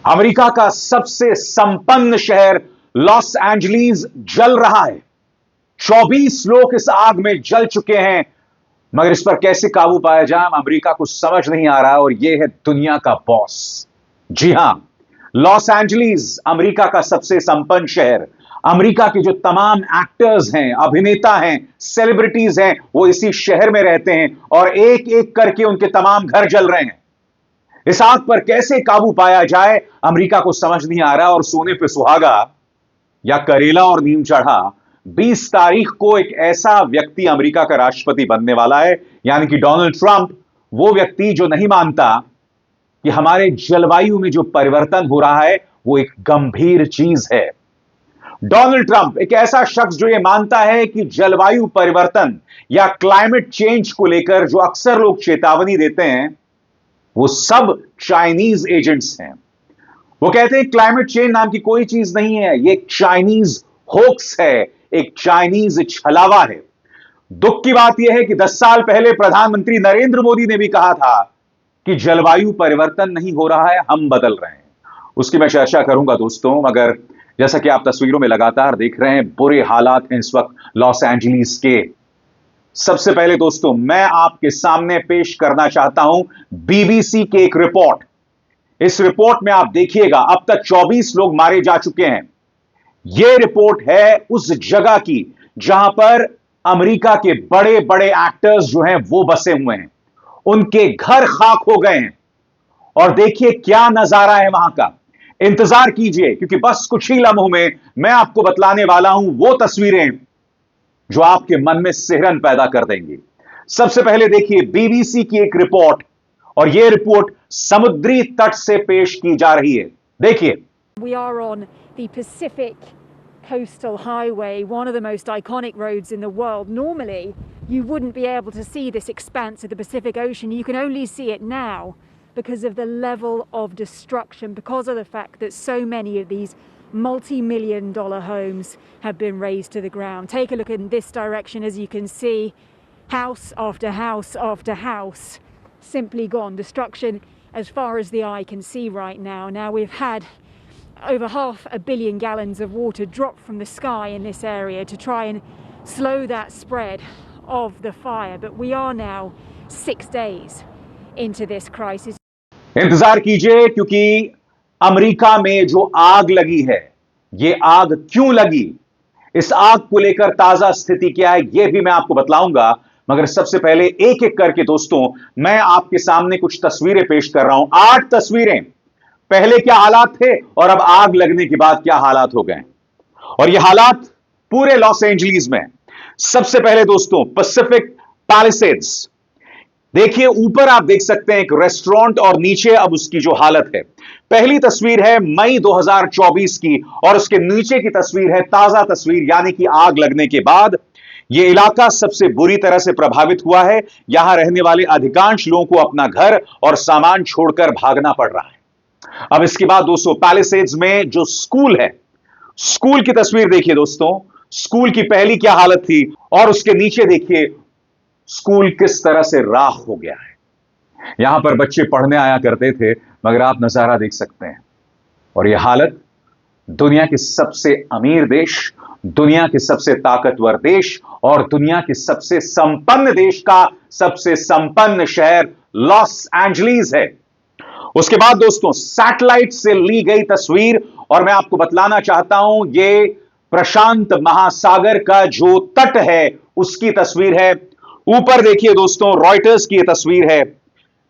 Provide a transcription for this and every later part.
America का सबसे संपन्न शहर लॉस एंजलिस जल रहा है। 24 लोग इस आग में जल चुके हैं, मगर इस पर कैसे काबू पाया जाए अमेरिका को समझ नहीं आ रहा। और यह है दुनिया का बॉस। जी हां, लॉस एंजलिस अमेरिका का सबसे संपन्न शहर। अमेरिका के जो तमाम एक्टर्स हैं, अभिनेता हैं, सेलिब्रिटीज हैं, वो इसी शहर में रहते हैं और एक एक करके उनके तमाम घर जल रहे हैं। इस आग पर कैसे काबू पाया जाए अमेरिका को समझ नहीं आ रहा। और सोने पे सुहागा या करेला और नीम चढ़ा, 20 तारीख को एक ऐसा व्यक्ति अमेरिका का राष्ट्रपति बनने वाला है, यानी कि डोनाल्ड ट्रंप। वो व्यक्ति जो नहीं मानता कि हमारे जलवायु में जो परिवर्तन हो रहा है वो एक गंभीर चीज है। डोनाल्ड ट्रंप एक ऐसा शख्स जो ये मानता है कि जलवायु परिवर्तन या क्लाइमेट चेंज को लेकर जो अक्सर लोग चेतावनी देते हैं वो सब चाइनीज एजेंट्स हैं। वो कहते हैं क्लाइमेट चेंज नाम की कोई चीज नहीं है, ये एक चाइनीज होक्स है, एक चाइनीज छलावा है। दुख की बात यह है कि 10 साल पहले प्रधानमंत्री नरेंद्र मोदी ने भी कहा था कि जलवायु परिवर्तन नहीं हो रहा है, हम बदल रहे हैं। उसकी मैं चर्चा करूंगा दोस्तों, मगर जैसा कि आप तस्वीरों में लगातार देख रहे हैं, बुरे हालात हैं इस वक्त लॉस एंजलिस के। सबसे पहले दोस्तों मैं आपके सामने पेश करना चाहता हूं बीबीसी के एक रिपोर्ट। इस रिपोर्ट में आप देखिएगा, अब तक 24 लोग मारे जा चुके हैं। यह रिपोर्ट है उस जगह की जहां पर अमेरिका के बड़े बड़े एक्टर्स जो हैं वो बसे हुए हैं, उनके घर खाक हो गए हैं। और देखिए क्या नजारा है वहां का। इंतजार कीजिए, क्योंकि बस कुछ ही लम्हों में मैं आपको बतलाने वाला हूं वो तस्वीरें जो आपके मन में सिहरन पैदा कर देंगी। सबसे पहले देखिए बीबीसी की एक रिपोर्ट, और यह रिपोर्ट समुद्री तट से पेश की जा रही है। देखिए, We are on the Pacific Coastal Highway, one of the most iconic roads in the world. Normally, you wouldn't be able to see this expanse of the Pacific Ocean. You can only see it now because of the level of destruction, because of the fact that so many of these multi-million-dollar homes have been razed to the ground. Take a look in this direction. As you can see, house after house after house simply gone. Destruction as far as the eye can see right now. Now we've had over 500 million gallons of water drop from the sky in this area to try and slow that spread of the fire. But we are now 6 days into this crisis. इंतजार कीजिए, क्योंकि America में जो आग लगी है, यह आग क्यों लगी, इस आग को लेकर ताजा स्थिति क्या है, यह भी मैं आपको बतलाऊंगा। मगर सबसे पहले एक एक करके दोस्तों मैं आपके सामने कुछ तस्वीरें पेश कर रहा हूं। 8 तस्वीरें, पहले क्या हालात थे और अब आग लगने के बाद क्या हालात हो गए। और यह हालात पूरे लॉस एंजलिस में। सबसे पहले दोस्तों पैसिफिक पैलिसेड्स। देखिए ऊपर आप देख सकते हैं एक रेस्टोरेंट, और नीचे अब उसकी जो हालत है। पहली तस्वीर है मई 2024 की, और उसके नीचे की तस्वीर है ताजा तस्वीर, यानी कि आग लगने के बाद यह इलाका सबसे बुरी तरह से प्रभावित हुआ है। यहां रहने वाले अधिकांश लोगों को अपना घर और सामान छोड़कर भागना पड़ रहा है। अब इसके बाद दोस्तों पैलिसेड्स में जो स्कूल है, स्कूल की तस्वीर देखिए दोस्तों। स्कूल की पहली क्या हालत थी, और उसके नीचे देखिए स्कूल किस तरह से राख हो गया है। यहां पर बच्चे पढ़ने आया करते थे, मगर आप नजारा देख सकते हैं। और यह हालत दुनिया के सबसे अमीर देश, दुनिया के सबसे ताकतवर देश और दुनिया के सबसे संपन्न देश का सबसे संपन्न शहर लॉस एंजलिस है। उसके बाद दोस्तों सैटेलाइट से ली गई तस्वीर, और मैं आपको बतलाना चाहता हूं यह प्रशांत महासागर का जो तट है उसकी तस्वीर है। ऊपर देखिए दोस्तों रॉयटर्स की यह तस्वीर है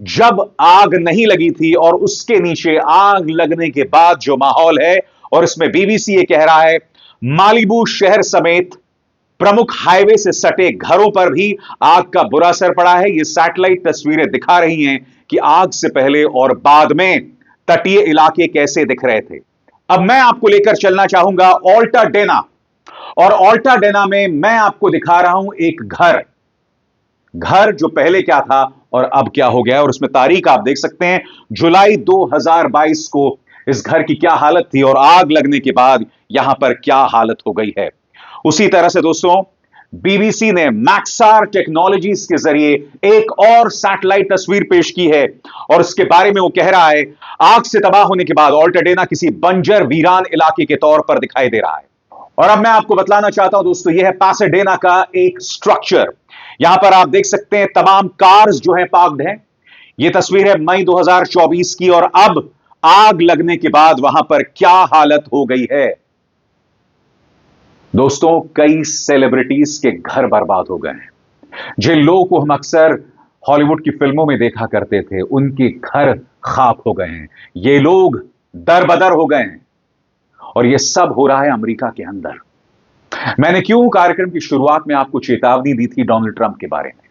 जब आग नहीं लगी थी, और उसके नीचे आग लगने के बाद जो माहौल है। और इसमें बीबीसी ये कह रहा है मालिबू शहर समेत प्रमुख हाईवे से सटे घरों पर भी आग का बुरा असर पड़ा है। ये सैटेलाइट तस्वीरें दिखा रही हैं कि आग से पहले और बाद में तटीय इलाके कैसे दिख रहे थे। अब मैं आपको लेकर चलना चाहूंगा ऑल्टाडेना, और ऑल्टाडेना में मैं आपको दिखा रहा हूं एक घर जो पहले क्या था और अब क्या हो गया। और उसमें तारीख आप देख सकते हैं, जुलाई 2022 को इस घर की क्या हालत थी और आग लगने के बाद यहां पर क्या हालत हो गई है। उसी तरह से दोस्तों बीबीसी ने मैक्सार टेक्नोलॉजीज के जरिए एक और सैटेलाइट तस्वीर पेश की है और इसके बारे में वो कह रहा है, आग से तबाह होने के बाद अल्टाडेना किसी बंजर वीरान इलाके के तौर पर दिखाई दे रहा है। और अब मैं आपको बतलाना चाहता हूं दोस्तों, यह है पासाडेना का एक स्ट्रक्चर। यहां पर आप देख सकते हैं तमाम कार्स जो है पार्क्ड हैं। यह तस्वीर है मई 2024 की और अब आग लगने के बाद वहां पर क्या हालत हो गई है दोस्तों। कई सेलिब्रिटीज के घर बर्बाद हो गए हैं। जिन लोगों को हम अक्सर हॉलीवुड की फिल्मों में देखा करते थे, उनके घर खाक हो गए हैं। ये लोग दरबदर हो गए हैं और यह सब हो रहा है अमेरिका के अंदर। मैंने क्यों कार्यक्रम की शुरुआत में आपको चेतावनी दी थी डोनाल्ड ट्रंप के बारे में?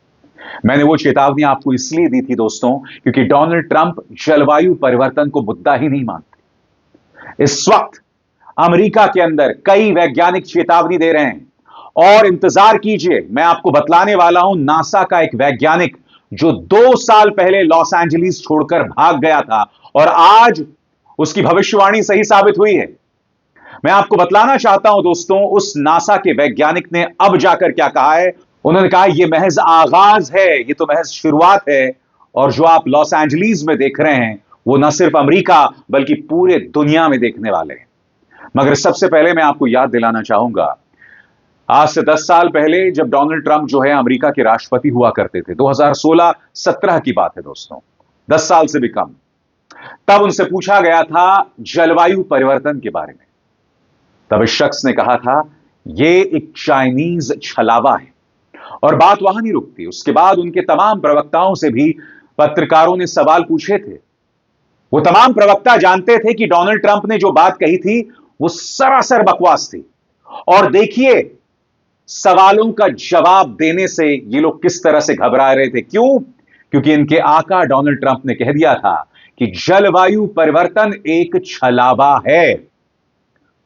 मैंने वो चेतावनी आपको इसलिए दी थी दोस्तों, क्योंकि डोनाल्ड ट्रंप जलवायु परिवर्तन को मुद्दा ही नहीं मानते। इस वक्त अमेरिका के अंदर कई वैज्ञानिक चेतावनी दे रहे हैं और इंतजार कीजिए, मैं आपको बतलाने वाला हूं नासा का एक वैज्ञानिक जो 2 साल पहले लॉस एंजलिस छोड़कर भाग गया था और आज उसकी भविष्यवाणी सही साबित हुई है। मैं आपको बतलाना चाहता हूं दोस्तों, उस नासा के वैज्ञानिक ने अब जाकर क्या कहा है। उन्होंने कहा यह महज आगाज है, यह तो महज शुरुआत है और जो आप लॉस एंजलिस में देख रहे हैं वो न सिर्फ अमेरिका बल्कि पूरे दुनिया में देखने वाले हैं। मगर सबसे पहले मैं आपको याद दिलाना चाहूंगा, आज से 10 साल पहले जब डोनाल्ड ट्रंप जो है अमेरिका के राष्ट्रपति हुआ करते थे, 2016-17 की बात है दोस्तों, 10 साल से भी कम, तब उनसे पूछा गया था जलवायु परिवर्तन के बारे में। तब इस शख्स ने कहा था यह एक चाइनीज छलावा है और बात वहां नहीं रुकती। उसके बाद उनके तमाम प्रवक्ताओं से भी पत्रकारों ने सवाल पूछे थे। वो तमाम प्रवक्ता जानते थे कि डोनाल्ड ट्रंप ने जो बात कही थी वो सरासर बकवास थी। और देखिए सवालों का जवाब देने से ये लोग किस तरह से घबरा रहे थे। क्यों? क्योंकि इनके आका डोनाल्ड ट्रंप ने कह दिया था कि जलवायु परिवर्तन एक छलावा है।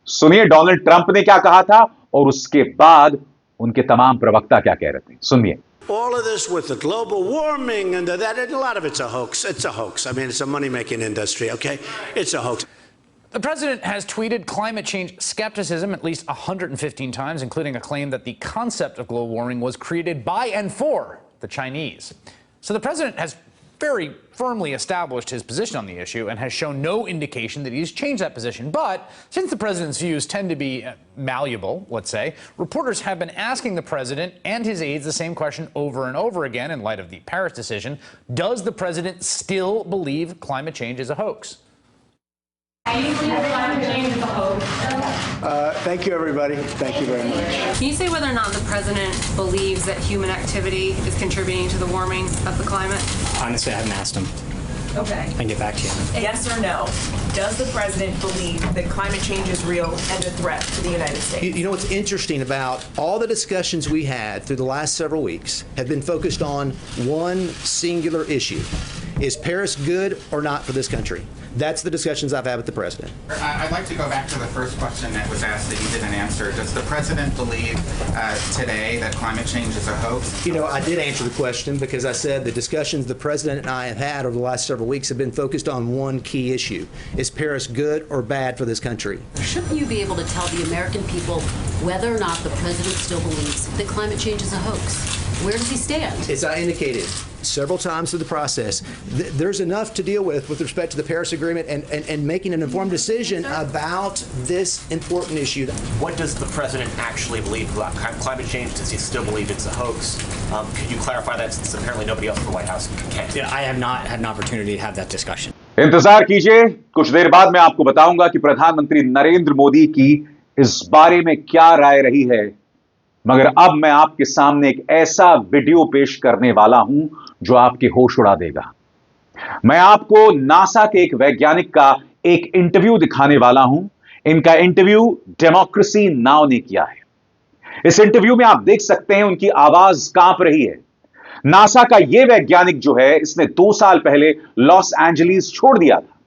सुनिए डोनाल्ड ट्रंप ने क्या कहा था और उसके बाद उनके तमाम प्रवक्ता क्या कह रहे थे, सुनिए। All of this with the global warming and that, a lot of it's a hoax. It's a hoax. I mean, it's a money-making industry, okay? It's a hoax. The president has tweeted climate change skepticism at least 115 times, including a claim that the concept of global warming was created by and for the Chinese. So the president has very firmly established his position on the issue and has shown no indication that he's changed that position. But since the president's views tend to be malleable, let's say, reporters have been asking the president and his aides the same question over and over again in light of the Paris decision. Does the president still believe climate change is a hoax? Thank you, everybody. Thank you very much. Can you say whether or not the president believes that human activity is contributing to the warming of the climate? Honestly, I haven't asked him. Okay. I can get back to you. Yes or no? Does the president believe that climate change is real and a threat to the United States? You know what's interesting about all the discussions we had through the last several weeks have been focused on one singular issue. Is Paris good or not for this country? That's the discussions I've had with the president. I'd like to go back to the first question that was asked that you didn't answer. Does the president believe today that climate change is a hoax? You know, I did answer the question because I said the discussions the president and I have had over the last several weeks have been focused on one key issue. Is Paris good or bad for this country? Shouldn't you be able to tell the American people whether or not the president still believes that climate change is a hoax? Where does he stand? As I indicated several times through the process, there's enough to deal with respect to the Paris Agreement and making an informed decision about this important issue. What does the president actually believe about climate change? Does he still believe it's a hoax? Could you clarify that, since apparently nobody else in the White House can? Yeah, I have not had an opportunity to have that discussion. इंतजार कीजिए, कुछ देर बाद मैं आपको बताऊंगा कि प्रधानमंत्री नरेंद्र मोदी की इस बारे में क्या राय रही है। मगर अब मैं आपके सामने एक ऐसा वीडियो पेश करने वाला हूं जो आपके होश उड़ा देगा। मैं आपको नासा के एक वैज्ञानिक का एक इंटरव्यू दिखाने वाला हूं। इनका इंटरव्यू डेमोक्रेसी नाउ ने किया है। इस इंटरव्यू में आप देख सकते हैं उनकी आवाज कांप रही है। नासा का यह वैज्ञानिक जो है, इसने 2 साल पहले लॉस एंजलिस छोड़ दिया था।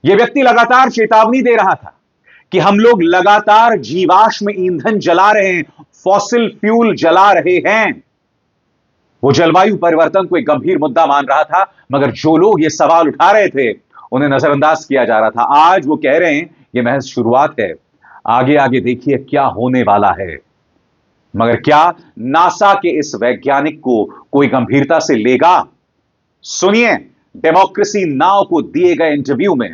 यह व्यक्ति लगातार चेतावनी दे रहा था कि हम लोग लगातार जीवाश्म ईंधन जला रहे हैं, फॉसिल फ्यूल जला रहे हैं। वो जलवायु परिवर्तन को एक गंभीर मुद्दा मान रहा था, मगर जो लोग ये सवाल उठा रहे थे उन्हें नजरअंदाज किया जा रहा था। आज वो कह रहे हैं ये महज शुरुआत है, आगे आगे देखिए क्या होने वाला है। मगर क्या नासा के इस वैज्ञानिक को कोई गंभीरता से लेगा? सुनिए डेमोक्रेसी नाउ को दिए गए इंटरव्यू में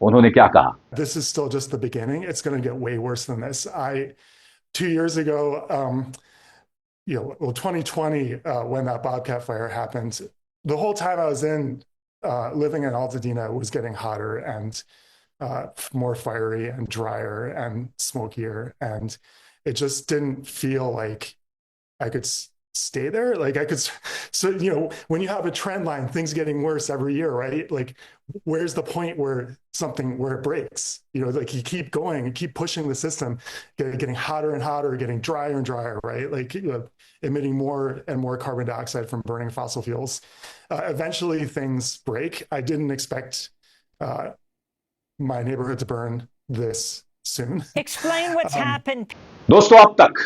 उन्होंने क्या कहा। This is still just the beginning. It's going to get way worse than this. 2 years ago, 2020, when that Bobcat fire happened, the whole time I was living in Altadena, it was getting hotter and more fiery and drier and smokier, and it just didn't feel like I could stay there. Like I could, so when you have a trend line, things getting worse every year, right? Like, where's the point where it breaks? Like you keep going, you keep pushing the system, getting hotter and hotter, getting drier and drier, right? Like emitting more and more carbon dioxide from burning fossil fuels. Eventually, things break. I didn't expect my neighborhood to burn this soon. Explain what's happened. दोस्तों, अब तक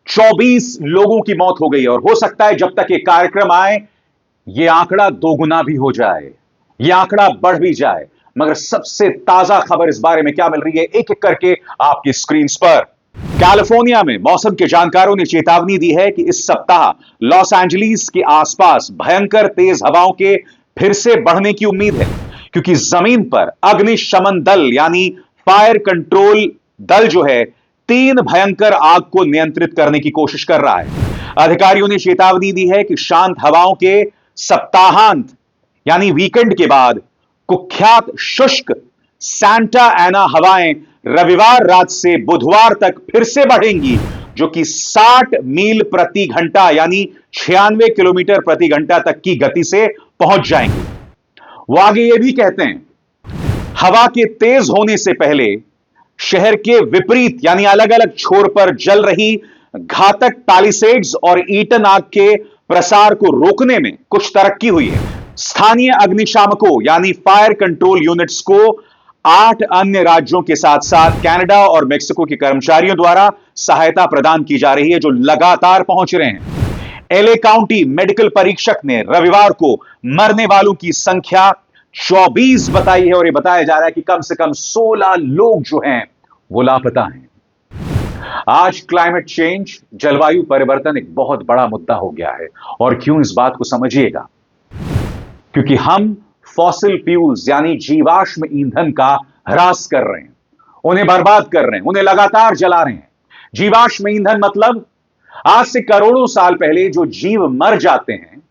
24 लोगों की मौत हो गई और हो सकता है जब तक ये कार्यक्रम आए ये आंकड़ा दोगुना भी हो जाए, ये आंकड़ा बढ़ भी जाए। मगर सबसे ताजा खबर इस बारे में क्या मिल रही है, एक एक करके आपकी स्क्रीन पर। कैलिफोर्निया में मौसम के जानकारों ने चेतावनी दी है कि इस सप्ताह लॉस एंजलिस के आसपास भयंकर तेज हवाओं के फिर से बढ़ने की उम्मीद है, क्योंकि जमीन पर अग्निशमन दल यानी फायर कंट्रोल दल जो है 3 भयंकर आग को नियंत्रित करने की कोशिश कर रहा है। अधिकारियों ने चेतावनी दी है कि शांत हवाओं के सप्ताहांत यानी वीकेंड के बाद कुख्यात शुष्क सांता एना हवाएं रविवार रात से बुधवार तक फिर से बढ़ेंगी, जो कि 60 मील प्रति घंटा यानी 96 किलोमीटर प्रति घंटा तक की गति से पहुंच जाएंगी। वो आगे ये भी कहते हैं, हवा के तेज होने से पहले शहर के विपरीत यानी अलग अलग छोर पर जल रही घातक पैलिसेड्स और ईटन आग के प्रसार को रोकने में कुछ तरक्की हुई है। स्थानीय अग्निशामकों यानी फायर कंट्रोल यूनिट्स को 8 अन्य राज्यों के साथ साथ कनाडा और मेक्सिको के कर्मचारियों द्वारा सहायता प्रदान की जा रही है, जो लगातार पहुंच रहे हैं। एलए काउंटी मेडिकल परीक्षक ने रविवार को मरने वालों की संख्या 24 बताई है और यह बताया जा रहा है कि कम से कम 16 लोग जो हैं वो लापता हैं। आज क्लाइमेट चेंज, जलवायु परिवर्तन एक बहुत बड़ा मुद्दा हो गया है। और क्यों, इस बात को समझिएगा। क्योंकि हम फॉसिल फ्यूल्स यानी जीवाश्म ईंधन का ह्रास कर रहे हैं, उन्हें बर्बाद कर रहे हैं, उन्हें लगातार जला रहे हैं। जीवाश्म ईंधन मतलब आज से करोड़ों साल पहले जो जीव मर जाते हैं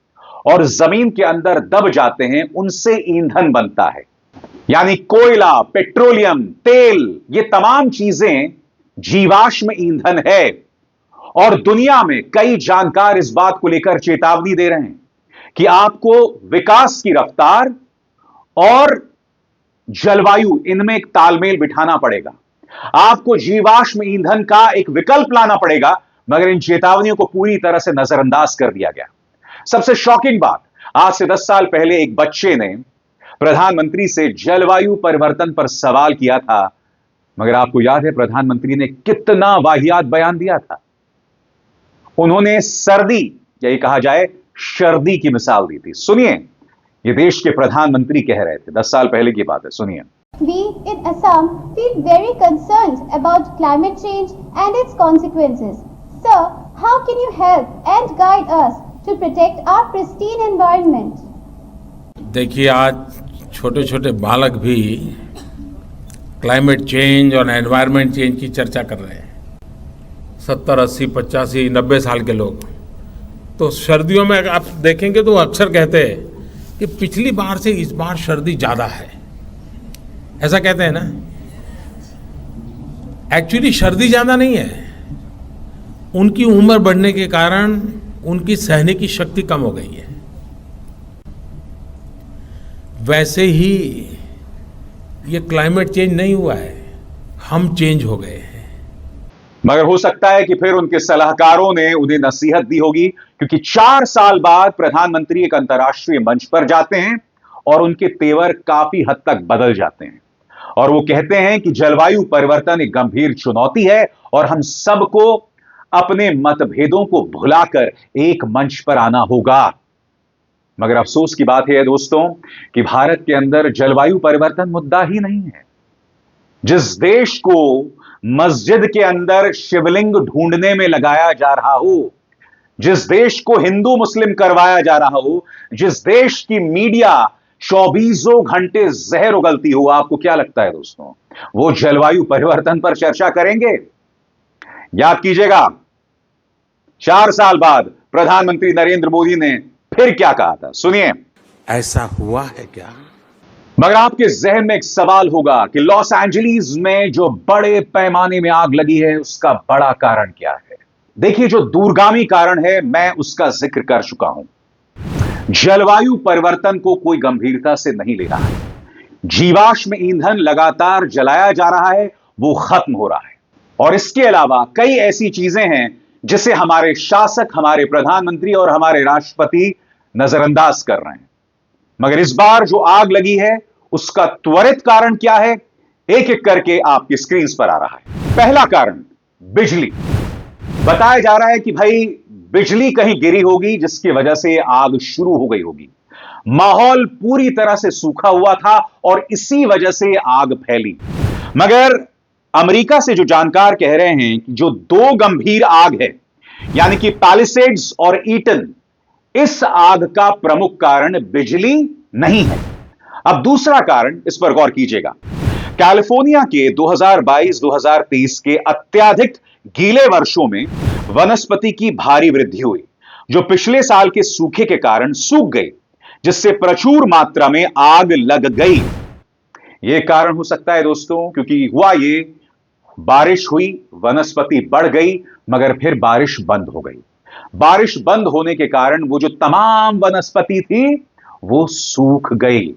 और जमीन के अंदर दब जाते हैं, उनसे ईंधन बनता है। यानी कोयला, पेट्रोलियम, तेल, ये तमाम चीजें जीवाश्म ईंधन है। और दुनिया में कई जानकार इस बात को लेकर चेतावनी दे रहे हैं कि आपको विकास की रफ्तार और जलवायु, इनमें एक तालमेल बिठाना पड़ेगा। आपको जीवाश्म ईंधन का एक विकल्प लाना पड़ेगा, मगर इन चेतावनियों को पूरी तरह से नजरअंदाज कर दिया गया। सबसे शॉकिंग बात, आज से 10 साल पहले एक बच्चे ने प्रधानमंत्री से जलवायु परिवर्तन पर सवाल किया था, मगर आपको याद है प्रधानमंत्री ने कितना वाहियात बयान दिया था। उन्होंने सर्दी, यही कहा जाए शर्दी की मिसाल दी थी। सुनिए, ये देश के प्रधानमंत्री कह रहे थे, 10 साल पहले की बात है, सुनिए। We in Assam feel very concerned about climate change and its consequences. Sir, how can you help and guide us to protect our pristine environment? देखिए, आज छोटे छोटे बालक भी क्लाइमेट चेंज और एनवायरनमेंट चेंज की चर्चा कर रहे हैं। 70, 80, 85, 90 साल के लोग तो सर्दियों में आप देखेंगे तो अक्सर कहते हैं कि पिछली बार से इस बार सर्दी ज़्यादा है, ऐसा कहते हैं ना। एक्चुअली सर्दी ज़्यादा नहीं है, उनकी उम्र बढ़ने के कारण उनकी सहने की शक्ति कम हो गई है। वैसे ही ये क्लाइमेट चेंज नहीं हुआ है, हम चेंज हो गए हैं। मगर हो सकता है कि फिर उनके सलाहकारों ने उन्हें नसीहत दी होगी, क्योंकि 4 साल बाद प्रधानमंत्री एक अंतर्राष्ट्रीय मंच पर जाते हैं और उनके तेवर काफी हद तक बदल जाते हैं। और वो कहते हैं कि जलवायु परिवर्तन एक गंभीर चुनौती है और हम सबको अपने मतभेदों को भुलाकर एक मंच पर आना होगा। मगर अफसोस की बात है दोस्तों कि भारत के अंदर जलवायु परिवर्तन मुद्दा ही नहीं है। जिस देश को मस्जिद के अंदर शिवलिंग ढूंढने में लगाया जा रहा हो, जिस देश को हिंदू मुस्लिम करवाया जा रहा हो, जिस देश की मीडिया 24 घंटे जहर उगलती हो, आपको क्या लगता है दोस्तों, वो जलवायु परिवर्तन पर चर्चा करेंगे? याद कीजिएगा, 4 साल बाद प्रधानमंत्री नरेंद्र मोदी ने फिर क्या कहा था, सुनिए। ऐसा हुआ है क्या? मगर आपके जहन में एक सवाल होगा कि लॉस एंजलिस में जो बड़े पैमाने में आग लगी है, उसका बड़ा कारण क्या है? देखिए, जो दूरगामी कारण है, मैं उसका जिक्र कर चुका हूं। जलवायु परिवर्तन को कोई गंभीरता से नहीं ले रहा है। जीवाश्म ईंधन लगातार जलाया जा रहा है, वो खत्म हो रहा है। और इसके अलावा कई ऐसी चीजें हैं जिसे हमारे शासक, हमारे प्रधानमंत्री और हमारे राष्ट्रपति नजरअंदाज कर रहे हैं। मगर इस बार जो आग लगी है, उसका त्वरित कारण क्या है, एक एक करके आपकी स्क्रीन पर आ रहा है। पहला कारण, बिजली। बताया जा रहा है कि भाई बिजली कहीं गिरी होगी, जिसकी वजह से आग शुरू हो गई होगी। माहौल पूरी तरह से सूखा हुआ था और इसी वजह से आग फैली। मगर अमेरिका से जो जानकार कह रहे हैं कि जो 2 गंभीर आग है, यानी कि पैलिसेड्स और ईटन, इस आग का प्रमुख कारण बिजली नहीं है। अब दूसरा कारण, इस पर गौर कीजिएगा। कैलिफोर्निया के 2022-2023 के अत्यधिक गीले वर्षों में वनस्पति की भारी वृद्धि हुई, जो पिछले साल के सूखे के कारण सूख गई, जिससे प्रचुर मात्रा में आग लग गई। यह कारण हो सकता है दोस्तों, क्योंकि हुआ ये, बारिश हुई, वनस्पति बढ़ गई, मगर फिर बारिश बंद हो गई। बारिश बंद होने के कारण वो जो तमाम वनस्पति थी, वो सूख गई।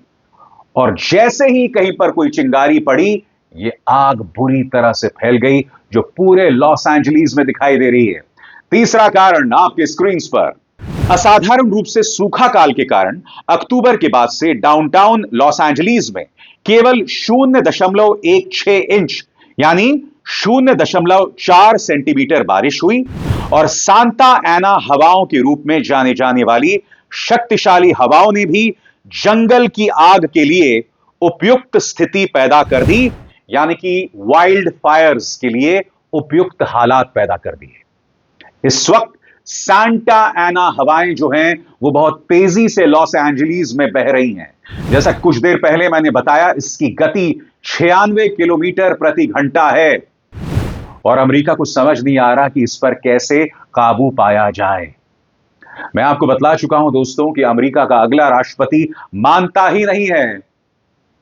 और जैसे ही कहीं पर कोई चिंगारी पड़ी, ये आग बुरी तरह से फैल गई, जो पूरे लॉस एंजलिस में दिखाई दे रही है। तीसरा कारण आपके स्क्रीन पर, असाधारण रूप से सूखा काल के कारण अक्टूबर के बाद से डाउनटाउन लॉस एंजलिस में केवल 0.16 इंच यानी 0.4 सेंटीमीटर बारिश हुई और सांता एना हवाओं के रूप में जाने जाने वाली शक्तिशाली हवाओं ने भी जंगल की आग के लिए उपयुक्त स्थिति पैदा कर दी, यानी कि वाइल्ड फायर्स के लिए उपयुक्त हालात पैदा कर दिए। इस वक्त सांता एना हवाएं जो हैं, वो बहुत तेजी से लॉस एंजलिस में बह रही हैं। जैसा कुछ देर पहले मैंने बताया, इसकी गति 96 किलोमीटर प्रति घंटा है और अमेरिका को समझ नहीं आ रहा कि इस पर कैसे काबू पाया जाए। मैं आपको बतला चुका हूं दोस्तों कि अमेरिका का अगला राष्ट्रपति मानता ही नहीं है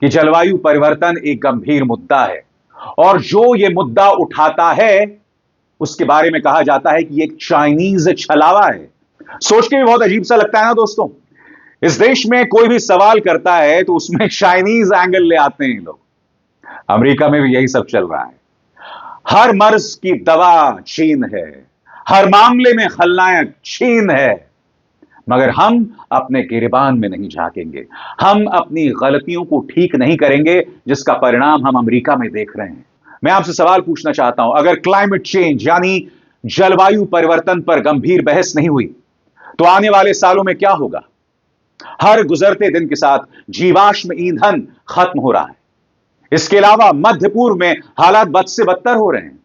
कि जलवायु परिवर्तन एक गंभीर मुद्दा है, और जो यह मुद्दा उठाता है उसके बारे में कहा जाता है कि एक चाइनीज छलावा है। सोच के भी बहुत अजीब सा लगता है ना दोस्तों। इस देश में कोई भी सवाल करता है तो उसमें चाइनीज एंगल ले आते हैं लोग। अमेरिका में भी यही सब चल रहा है। हर मर्ज की दवा चीन है, हर मामले में खलनायक चीन है। मगर हम अपने गिरेबान में नहीं झांकेंगे, हम अपनी गलतियों को ठीक नहीं करेंगे, जिसका परिणाम हम अमेरिका में देख रहे हैं। मैं आपसे सवाल पूछना चाहता हूं, अगर क्लाइमेट चेंज यानी जलवायु परिवर्तन पर गंभीर बहस नहीं हुई तो आने वाले सालों में क्या होगा? हर गुजरते दिन के साथ जीवाश्म ईंधन खत्म हो रहा है। इसके अलावा मध्य पूर्व में हालात बद से बदतर हो रहे हैं।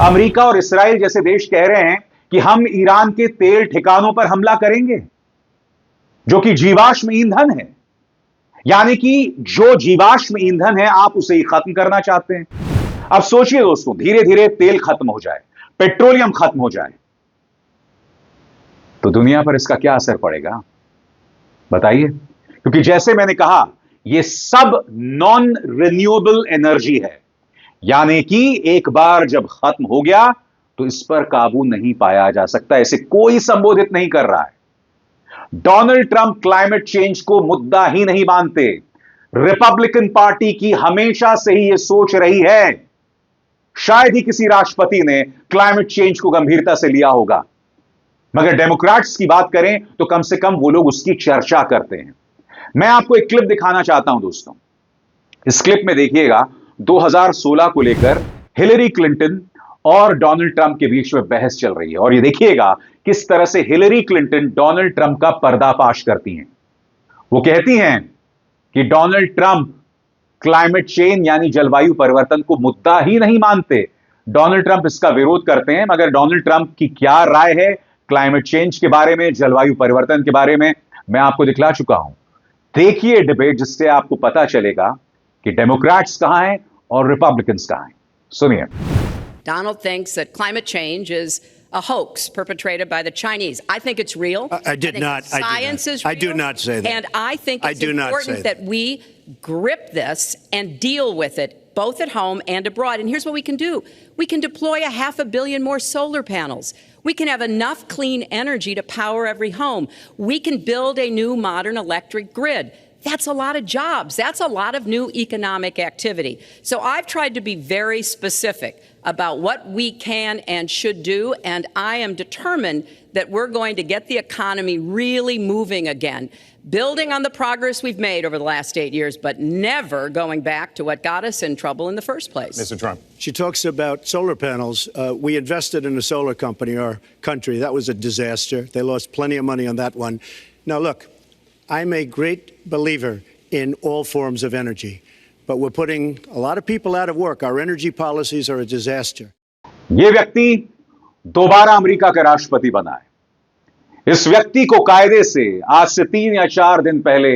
अमेरिका और इस्राइल जैसे देश कह रहे हैं कि हम ईरान के तेल ठिकानों पर हमला करेंगे, जो कि जीवाश्म ईंधन है। यानी कि जो जीवाश्म ईंधन है, आप उसे ही खत्म करना चाहते हैं। अब सोचिए दोस्तों, धीरे धीरे तेल खत्म हो जाए, पेट्रोलियम खत्म हो जाए, तो दुनिया पर इसका क्या असर पड़ेगा बताइए? क्योंकि जैसे मैंने कहा, यह सब नॉन रिन्यूएबल एनर्जी है, यानी कि एक बार जब खत्म हो गया तो इस पर काबू नहीं पाया जा सकता। इसे कोई संबोधित नहीं कर रहा है। डोनाल्ड ट्रंप क्लाइमेट चेंज को मुद्दा ही नहीं मानते। रिपब्लिकन पार्टी की हमेशा से ही यह सोच रही है। शायद ही किसी राष्ट्रपति ने क्लाइमेट चेंज को गंभीरता से लिया होगा, मगर डेमोक्रेट्स की बात करें तो कम से कम वो लोग उसकी चर्चा करते हैं। मैं आपको एक क्लिप दिखाना चाहता हूं दोस्तों। इस क्लिप में देखिएगा, 2016 को लेकर हिलरी क्लिंटन और डोनाल्ड ट्रंप के बीच में बहस चल रही है, और ये देखिएगा किस तरह से हिलरी क्लिंटन डोनाल्ड ट्रंप का पर्दाफाश करती हैं। वो कहती हैं कि डोनाल्ड ट्रंप क्लाइमेट चेंज यानी जलवायु परिवर्तन को मुद्दा ही नहीं मानते। डोनाल्ड ट्रंप इसका विरोध करते हैं, मगर डोनाल्ड ट्रंप की क्या राय है क्लाइमेट चेंज के बारे में, जलवायु परिवर्तन के बारे में, मैं आपको दिखला चुका हूं। देखिए डिबेट, जिससे आपको पता चलेगा कि डेमोक्रेट्स कहां हैं और रिपब्लिकन्स कहां हैं। सुनिए। Donald thinks that climate change is a hoax perpetrated by the Chinese. I think it's real. I did not. Science is real. I do not say that. And I think it's I do not important say that we grip this and deal with it, both at home and abroad. And here's what we can do. We can deploy 500 million more solar panels. We can have enough clean energy to power every home. We can build a new modern electric grid. That's a lot of jobs. That's a lot of new economic activity. So I've tried to be very specific about what we can and should do, and I am determined that we're going to get the economy really moving again, building on the progress we've made over the last 8 years, but never going back to what got us in trouble in the first place. Mr. Trump. She talks about solar panels. We invested in a solar company, our country. That was a disaster. They lost plenty of money on that one. Now, look, I'm a great believer in all forms of energy, but we're putting a lot of people out of work. Our energy policies are a disaster. ये व्यक्ति दोबारा America का राष्ट्रपति बना है। इस व्यक्ति को कायदे से आज से 3 या 4 दिन पहले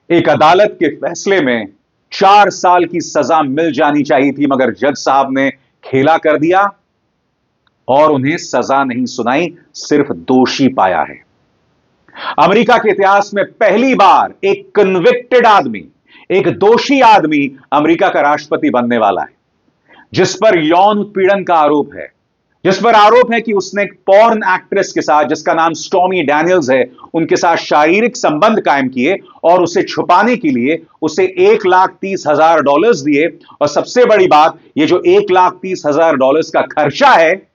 एक अदालत के फैसले में 4 साल की सजा मिल जानी चाहिए थी, मगर जज साहब ने खेला कर दिया और उन्हें सजा नहीं सुनाई, सिर्फ दोषी पाया है। अमेरिका के इतिहास में पहली बार एक कन्विक्टेड आदमी, एक दोषी आदमी अमेरिका का राष्ट्रपति बनने वाला है, जिस पर यौन उत्पीड़न का आरोप है, जिस पर आरोप है कि उसने एक पॉर्न एक्ट्रेस के साथ, जिसका नाम स्टॉर्मी डैनियल्स है, उनके साथ शारीरिक संबंध कायम किए और उसे छुपाने के लिए उसे $1,30,000 दिए। और सबसे बड़ी बात, ये जो $1,30,000 का खर्चा है,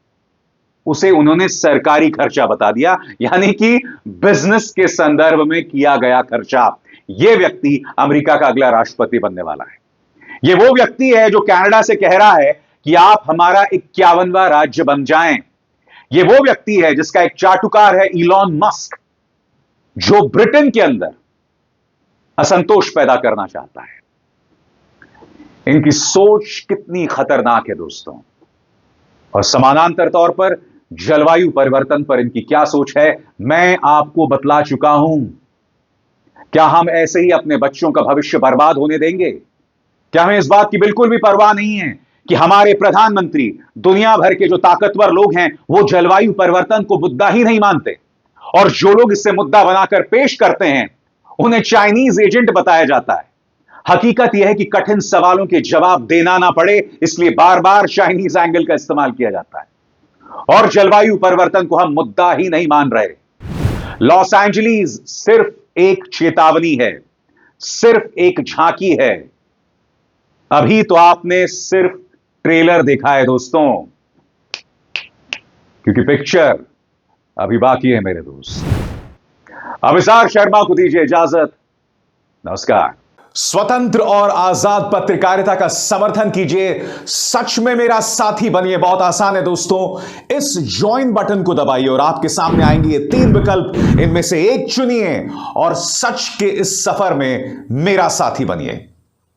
उसे उन्होंने सरकारी खर्चा बता दिया, यानी कि बिजनेस के संदर्भ में किया गया खर्चा। यह व्यक्ति अमेरिका का अगला राष्ट्रपति बनने वाला है। यह वो व्यक्ति है जो कनाडा से कह रहा है कि आप हमारा 51वां राज्य बन जाएं। यह वो व्यक्ति है जिसका एक चाटुकार है इलॉन मस्क, जो ब्रिटेन के अंदर असंतोष पैदा करना चाहता है। इनकी सोच कितनी खतरनाक है दोस्तों, और समानांतर तौर पर जलवायु परिवर्तन पर इनकी क्या सोच है, मैं आपको बतला चुका हूं। क्या हम ऐसे ही अपने बच्चों का भविष्य बर्बाद होने देंगे? क्या हमें इस बात की बिल्कुल भी परवाह नहीं है कि हमारे प्रधानमंत्री, दुनिया भर के जो ताकतवर लोग हैं, वो जलवायु परिवर्तन को मुद्दा ही नहीं मानते, और जो लोग इसे मुद्दा बनाकर पेश करते हैं उन्हें चाइनीज एजेंट बताया जाता है। हकीकत यह है कि कठिन सवालों के जवाब देना ना पड़े, इसलिए बार बार चाइनीज एंगल का इस्तेमाल किया जाता है, और जलवायु परिवर्तन को हम मुद्दा ही नहीं मान रहे। लॉस एंजलिस सिर्फ एक चेतावनी है, सिर्फ एक झांकी है। अभी तो आपने सिर्फ ट्रेलर देखा है दोस्तों, क्योंकि पिक्चर अभी बाकी है मेरे दोस्त। अभिसार शर्मा को दीजिए इजाजत। नमस्कार। स्वतंत्र और आजाद पत्रकारिता का समर्थन कीजिए, सच में मेरा साथी बनिए। बहुत आसान है दोस्तों, इस ज्वाइन बटन को दबाइए और आपके सामने आएंगे ये 3 विकल्प, इनमें से एक चुनिए और सच के इस सफर में मेरा साथी बनिए।